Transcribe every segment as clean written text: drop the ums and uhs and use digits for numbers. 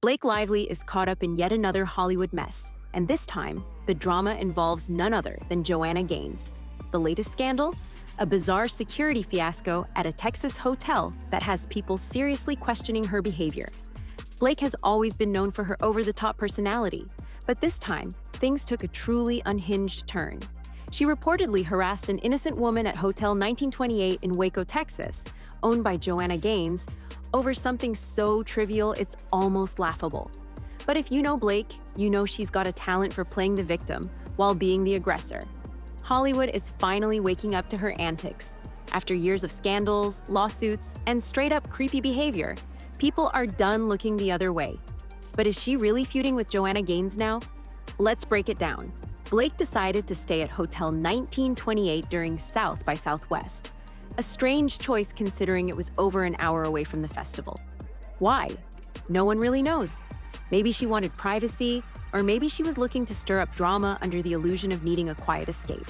Blake Lively is caught up in yet another Hollywood mess, and this time, the drama involves none other than Joanna Gaines. The latest scandal? A bizarre security fiasco at a Texas hotel that has people seriously questioning her behavior. Blake has always been known for her over-the-top personality, but this time, things took a truly unhinged turn. She reportedly harassed an innocent woman at Hotel 1928 in Waco, Texas, owned by Joanna Gaines, over something so trivial it's almost laughable. But if you know Blake, you know she's got a talent for playing the victim while being the aggressor. Hollywood is finally waking up to her antics. After years of scandals, lawsuits, and straight-up creepy behavior, people are done looking the other way. But is she really feuding with Joanna Gaines now? Let's break it down. Blake decided to stay at Hotel 1928 during South by Southwest. A strange choice considering it was over an hour away from the festival. Why? No one really knows. Maybe she wanted privacy, or maybe she was looking to stir up drama under the illusion of needing a quiet escape.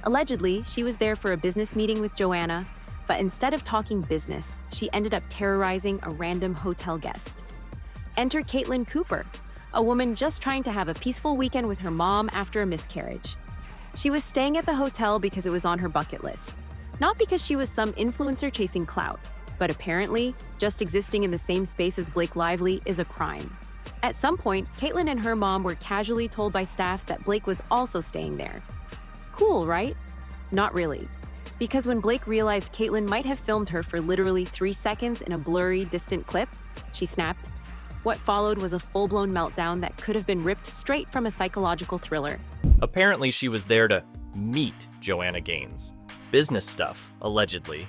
Allegedly, she was there for a business meeting with Joanna, but instead of talking business, she ended up terrorizing a random hotel guest. Enter Caitlin Cooper, a woman just trying to have a peaceful weekend with her mom after a miscarriage. She was staying at the hotel because it was on her bucket list, not because she was some influencer chasing clout, but apparently, just existing in the same space as Blake Lively is a crime. At some point, Caitlin and her mom were casually told by staff that Blake was also staying there. Cool, right? Not really. Because when Blake realized Caitlin might have filmed her for literally 3 seconds in a blurry, distant clip, she snapped. What followed was a full-blown meltdown that could have been ripped straight from a psychological thriller. Apparently, she was there to meet Joanna Gaines. Business stuff, allegedly.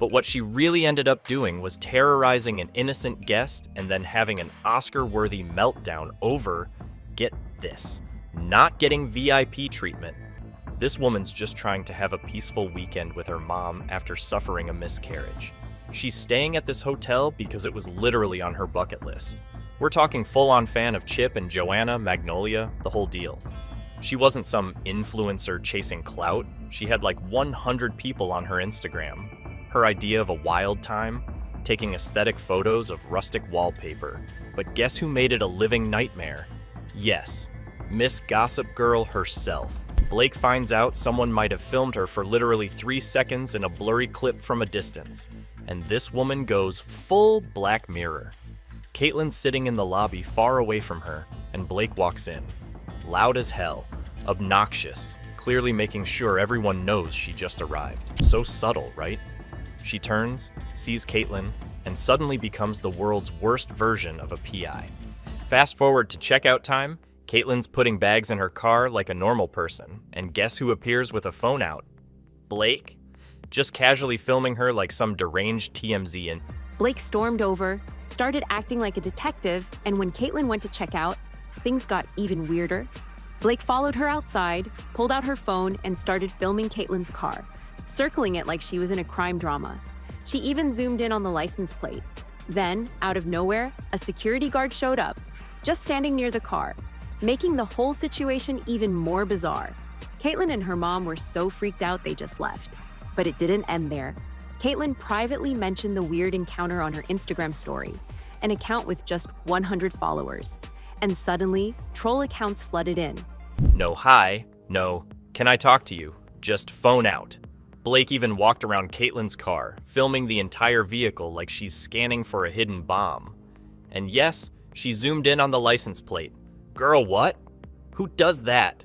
But what she really ended up doing was terrorizing an innocent guest and then having an Oscar-worthy meltdown over, get this, not getting VIP treatment. This woman's just trying to have a peaceful weekend with her mom after suffering a miscarriage. She's staying at this hotel because it was literally on her bucket list. We're talking full-on fan of Chip and Joanna, Magnolia, the whole deal. She wasn't some influencer chasing clout. She had like 100 people on her Instagram. Her idea of a wild time? Taking aesthetic photos of rustic wallpaper. But guess who made it a living nightmare? Yes, Miss Gossip Girl herself. Blake finds out someone might have filmed her for literally 3 seconds in a blurry clip from a distance. And this woman goes full Black Mirror. Caitlin's sitting in the lobby far away from her, and Blake walks in. Loud as hell, obnoxious, clearly making sure everyone knows she just arrived. So subtle, right? She turns, sees Caitlin, and suddenly becomes the world's worst version of a PI. Fast forward to checkout time, Caitlin's putting bags in her car like a normal person, and guess who appears with a phone out? Blake? Just casually filming her like some deranged TMZ and Blake stormed over, started acting like a detective, and when Caitlin went to check out, things got even weirder. Blake followed her outside, pulled out her phone, and started filming Caitlin's car, circling it like she was in a crime drama. She even zoomed in on the license plate. Then, out of nowhere, a security guard showed up, just standing near the car, making the whole situation even more bizarre. Caitlin and her mom were so freaked out they just left. But it didn't end there. Caitlin privately mentioned the weird encounter on her Instagram story, an account with just 100 followers. And suddenly, troll accounts flooded in. no hi, no can I talk to you, just phone out. Blake even walked around Caitlin's car, filming the entire vehicle like she's scanning for a hidden bomb. And yes, she zoomed in on the license plate. Girl, what? Who does that?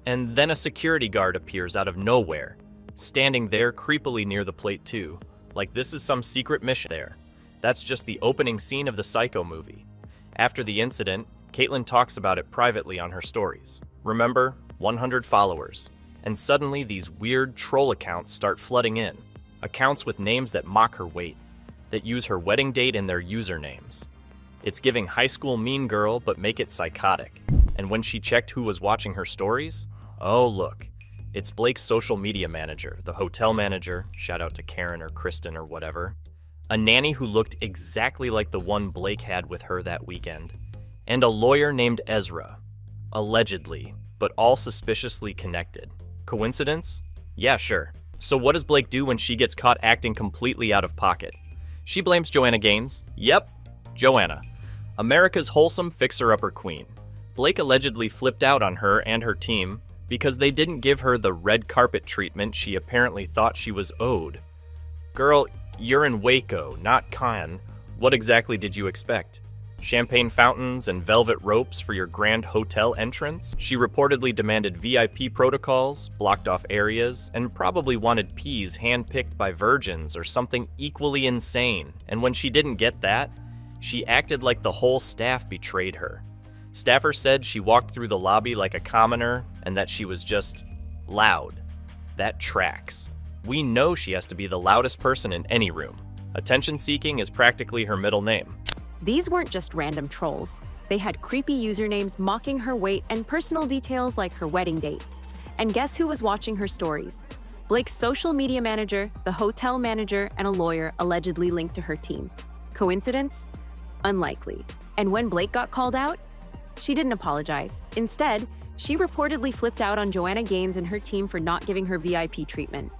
And then a security guard appears out of nowhere, standing there creepily near the plate too, like this is some secret mission there. That's just the opening scene of the Psycho movie. After the incident, Caitlin talks about it privately on her stories. Remember, 100 followers. And suddenly these weird troll accounts start flooding in. Accounts with names that mock her weight, that use her wedding date in their usernames. It's giving high school mean girl, but make it psychotic. And when she checked who was watching her stories, oh look, it's Blake's social media manager, the hotel manager, shout out to Karen or Kristen or whatever, a nanny who looked exactly like the one Blake had with her that weekend, and a lawyer named Ezra, allegedly, but all suspiciously connected. Coincidence? Yeah, sure. So what does Blake do when she gets caught acting completely out of pocket? She blames Joanna Gaines. Yep, Joanna. America's wholesome fixer-upper queen. Blake allegedly flipped out on her and her team because they didn't give her the red carpet treatment she apparently thought she was owed. Girl, you're in Waco, not Cannes. What exactly did you expect? Champagne fountains and velvet ropes for your grand hotel entrance? She reportedly demanded VIP protocols, blocked off areas, and probably wanted peas handpicked by virgins or something equally insane. And when she didn't get that, she acted like the whole staff betrayed her. Staffers said she walked through the lobby like a commoner and that she was just loud. That tracks. We know she has to be the loudest person in any room. Attention-seeking is practically her middle name. These weren't just random trolls. They had creepy usernames mocking her weight and personal details like her wedding date. And guess who was watching her stories? Blake's social media manager, the hotel manager, and a lawyer allegedly linked to her team. Coincidence? Unlikely. And when Blake got called out, she didn't apologize. Instead, she reportedly flipped out on Joanna Gaines and her team for not giving her VIP treatment.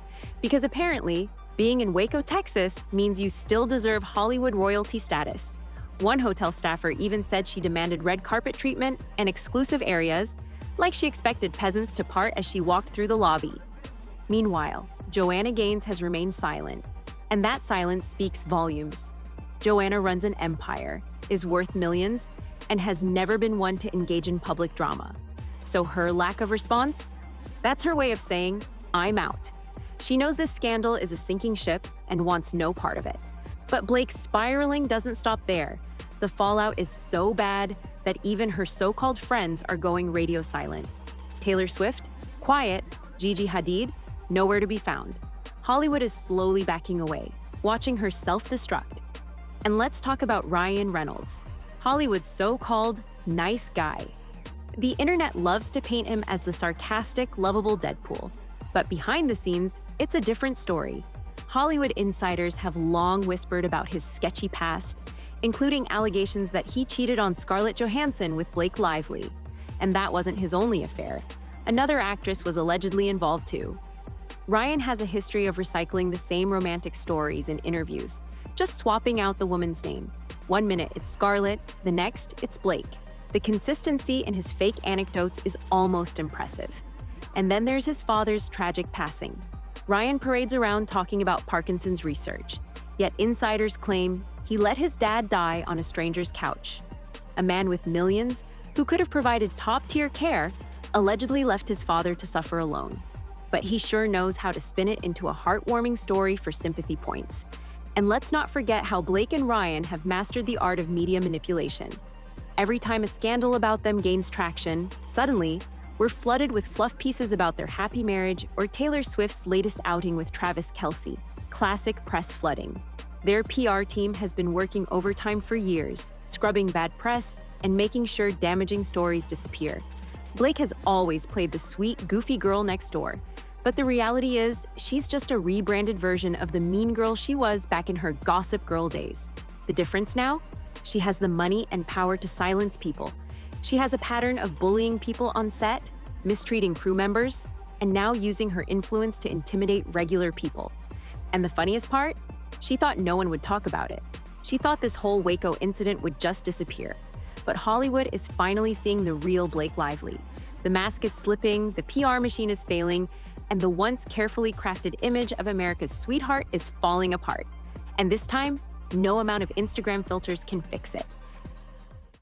Because apparently, being in Waco, Texas means you still deserve Hollywood royalty status. One hotel staffer even said she demanded red carpet treatment and exclusive areas, like she expected peasants to part as she walked through the lobby. Meanwhile, Joanna Gaines has remained silent, and that silence speaks volumes. Joanna runs an empire, is worth millions, and has never been one to engage in public drama. So her lack of response? That's her way of saying, I'm out. She knows this scandal is a sinking ship and wants no part of it. But Blake's spiraling doesn't stop there. The fallout is so bad that even her so-called friends are going radio silent. Taylor Swift, quiet. Gigi Hadid, nowhere to be found. Hollywood is slowly backing away, watching her self-destruct. And let's talk about Ryan Reynolds, Hollywood's so-called nice guy. The internet loves to paint him as the sarcastic, lovable Deadpool. But behind the scenes, it's a different story. Hollywood insiders have long whispered about his sketchy past, including allegations that he cheated on Scarlett Johansson with Blake Lively. And that wasn't his only affair. Another actress was allegedly involved too. Ryan has a history of recycling the same romantic stories in interviews, just swapping out the woman's name. 1 minute it's Scarlett, the next it's Blake. The consistency in his fake anecdotes is almost impressive. And then there's his father's tragic passing. Ryan parades around talking about Parkinson's research, yet insiders claim he let his dad die on a stranger's couch. A man with millions, who could have provided top-tier care, allegedly left his father to suffer alone. But he sure knows how to spin it into a heartwarming story for sympathy points. And let's not forget how Blake and Ryan have mastered the art of media manipulation. Every time a scandal about them gains traction, suddenly, we're flooded with fluff pieces about their happy marriage or Taylor Swift's latest outing with Travis Kelce. Classic press flooding. Their PR team has been working overtime for years, scrubbing bad press and making sure damaging stories disappear. Blake has always played the sweet, goofy girl next door. But the reality is, she's just a rebranded version of the mean girl she was back in her Gossip Girl days. The difference now? She has the money and power to silence people. She has a pattern of bullying people on set, mistreating crew members, and now using her influence to intimidate regular people. And the funniest part? She thought no one would talk about it. She thought this whole Waco incident would just disappear. But Hollywood is finally seeing the real Blake Lively. The mask is slipping, the PR machine is failing, and the once carefully crafted image of America's sweetheart is falling apart. And this time, no amount of Instagram filters can fix it.